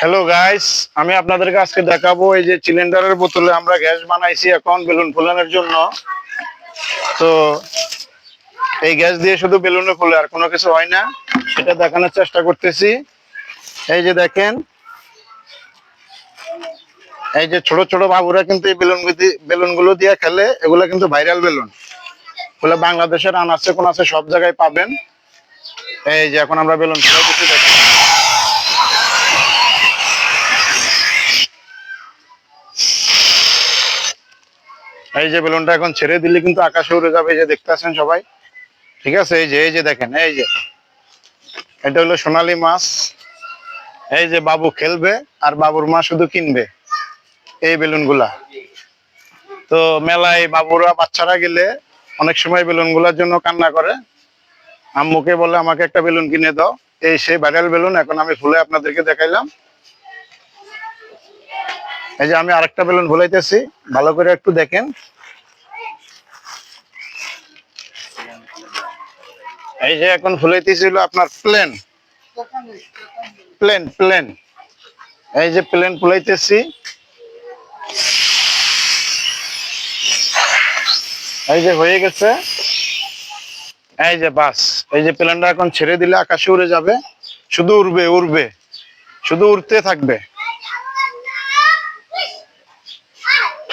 Hello guys, আমি আপনাদেরকে আজকে দেখাবো এই যে সিলিন্ডারের বোতলে আমরা গ্যাস বানাইছি এখন বেলুন ফুলানোর জন্য। তো এই গ্যাস দিয়ে শুধু বেলুনে ফুলে, আর কোনো কিছু হয় না, সেটা দেখানোর চেষ্টা করতেছি। এই যে দেখেন, এই যে ছোট ছোট বাবুরা কিন্তু এই বেলুনগুলো দিয়ে খেলে। এগুলো কিন্তু ভাইরাল বেলুন, বলে বাংলাদেশের আনাচে কোনাচে সব জায়গায় পাবেন। এই যে এখন আমরা বেলুন ফুলাইতেছি, দেখেন। এই যে বেলুনটা এখন ছেড়ে দিলে কিন্তু আকাশে উড়ে যাবে, এই যে দেখতেছেন সবাই। ঠিক আছে, এই যে দেখেন, এই যে এটা হলো সোনালী মাছ। এই যে বাবু খেলবে আর বাবুর মা শুধু কিনবে এই বেলুনগুলা। তো মেলায় বাবুরা বাচ্চারা গেলে অনেক সময় বেলুনগুলার জন্য কান্না করে, আম্মুকে বলে আমাকে একটা বেলুন কিনে দাও। এই সেই ভাইরাল বেলুন এখন আমি ফুলে আপনাদেরকে দেখাইলাম। এই যে আমি আরেকটা বেলুন ফুলাইতেছি, ভালো করে একটু দেখেন। এই যে এখন ফুলাইতেছিল আপনার প্লেন প্লেন প্লেন এই যে প্লেন ফুলাইতেছি। এই যে হয়ে গেছে। এই যে বাস, এই যে প্লেনটা এখন ছেড়ে দিলে আকাশে উড়ে যাবে, শুধু উড়বে উড়বে, শুধু উড়তে থাকবে।